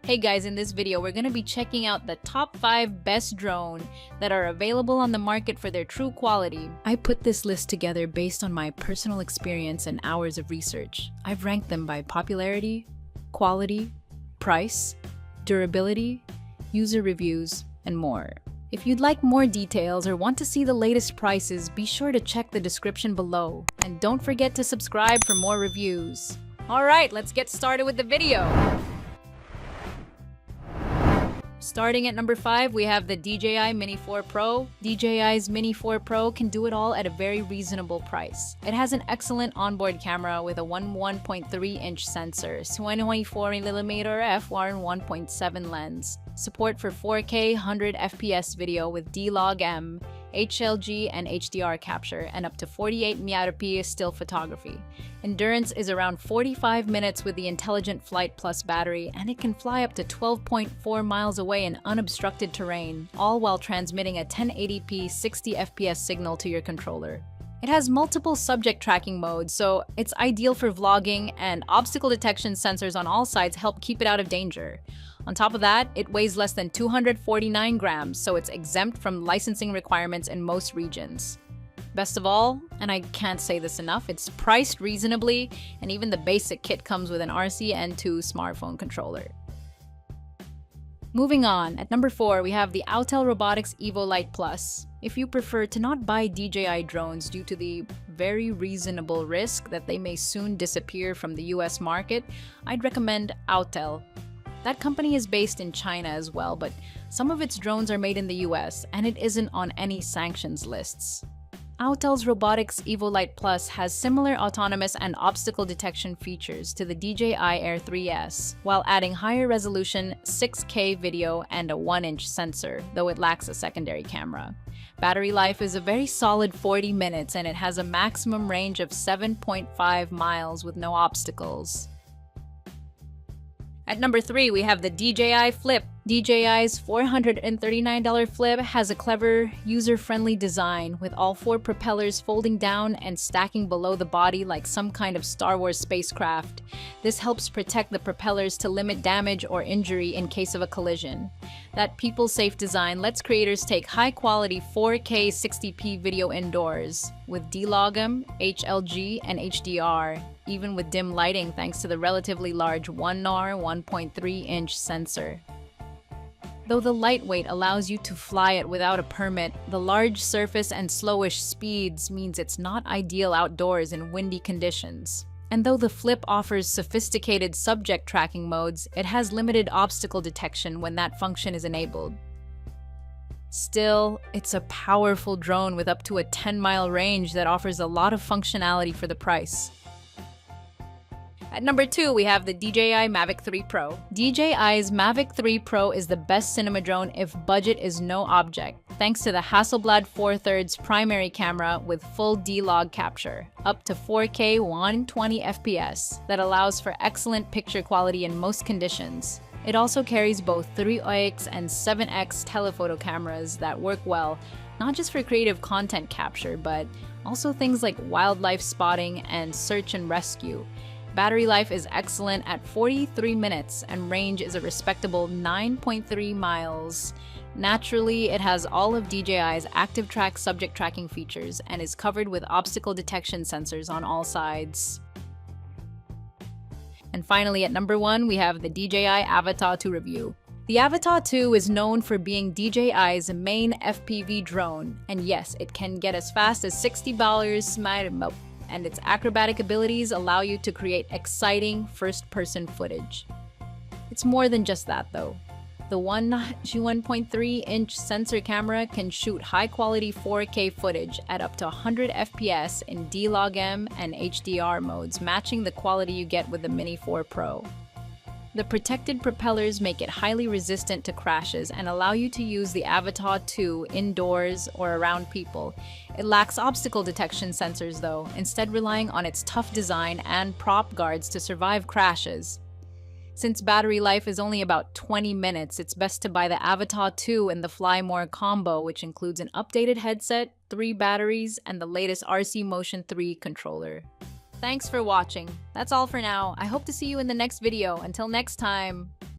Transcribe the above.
Hey guys, in this video, we're going to be checking out the top 5 best drone that are available on the market for their true quality. I put this list together based on my personal experience and hours of research. I've ranked them by popularity, quality, price, durability, user reviews, and more. If you'd like more details or want to see the latest prices, be sure to check the description below. And don't forget to subscribe for more reviews. Alright, let's get started with the video. Starting at number 5, we have the DJI Mini 4 Pro. DJI's Mini 4 Pro can do it all at a very reasonable price. It has an excellent onboard camera with a 1.3-inch sensor, 24mm f1.7 lens, support for 4K 100 FPS video with D-Log-M, HLG and HDR capture, and up to 48 megapixel still photography. Endurance is around 45 minutes with the Intelligent Flight Plus battery, and it can fly up to 12.4 miles away in unobstructed terrain, all while transmitting a 1080p 60 FPS signal to your controller. It has multiple subject tracking modes, so it's ideal for vlogging, and obstacle detection sensors on all sides help keep it out of danger. On top of that, it weighs less than 249 grams, so it's exempt from licensing requirements in most regions. Best of all, and I can't say this enough, it's priced reasonably, and even the basic kit comes with an RCN2 smartphone controller. Moving on, at number 4, we have the Autel Robotics Evo Lite Plus. If you prefer to not buy DJI drones due to the very reasonable risk that they may soon disappear from the US market, I'd recommend Autel. That company is based in China as well, but some of its drones are made in the US, and it isn't on any sanctions lists. Autel's Robotics Evo Lite Plus has similar autonomous and obstacle detection features to the DJI Air 3S, while adding higher resolution 6K video and a 1-inch sensor, though it lacks a secondary camera. Battery life is a very solid 40 minutes, and it has a maximum range of 7.5 miles with no obstacles. At number 3, we have the DJI Flip. DJI's $439 Flip has a clever, user-friendly design, with all 4 propellers folding down and stacking below the body like some kind of Star Wars spacecraft. This helps protect the propellers to limit damage or injury in case of a collision. That people-safe design lets creators take high-quality 4K 60p video indoors, with D-Log-M, HLG, and HDR, even with dim lighting thanks to the relatively large 1.3-inch sensor. Though the lightweight allows you to fly it without a permit, the large surface and slowish speeds means it's not ideal outdoors in windy conditions. And though the Flip offers sophisticated subject tracking modes, it has limited obstacle detection when that function is enabled. Still, it's a powerful drone with up to a 10-mile range that offers a lot of functionality for the price. At number 2, we have the DJI Mavic 3 Pro. DJI's Mavic 3 Pro is the best cinema drone if budget is no object, thanks to the Hasselblad 4/3 primary camera with full D-Log capture, up to 4K 120 FPS, that allows for excellent picture quality in most conditions. It also carries both 3x and 7x telephoto cameras that work well, not just for creative content capture, but also things like wildlife spotting and search and rescue. Battery life is excellent at 43 minutes, and range is a respectable 9.3 miles. Naturally, it has all of DJI's active track subject tracking features and is covered with obstacle detection sensors on all sides. And finally, at number 1, we have the DJI Avata to review. The Avata 2 is known for being DJI's main FPV drone, and yes, it can get as fast as $60, and its acrobatic abilities allow you to create exciting first-person footage. It's more than just that, though. The 1.3-inch sensor camera can shoot high-quality 4K footage at up to 100 FPS in D-Log-M and HDR modes, matching the quality you get with the Mini 4 Pro. The protected propellers make it highly resistant to crashes and allow you to use the Avata 2 indoors or around people. It lacks obstacle detection sensors though, instead relying on its tough design and prop guards to survive crashes. Since battery life is only about 20 minutes, it's best to buy the Avata 2 and the Fly More combo, which includes an updated headset, 3 batteries, and the latest RC Motion 3 controller. Thanks for watching. That's all for now. I hope to see you in the next video. Until next time.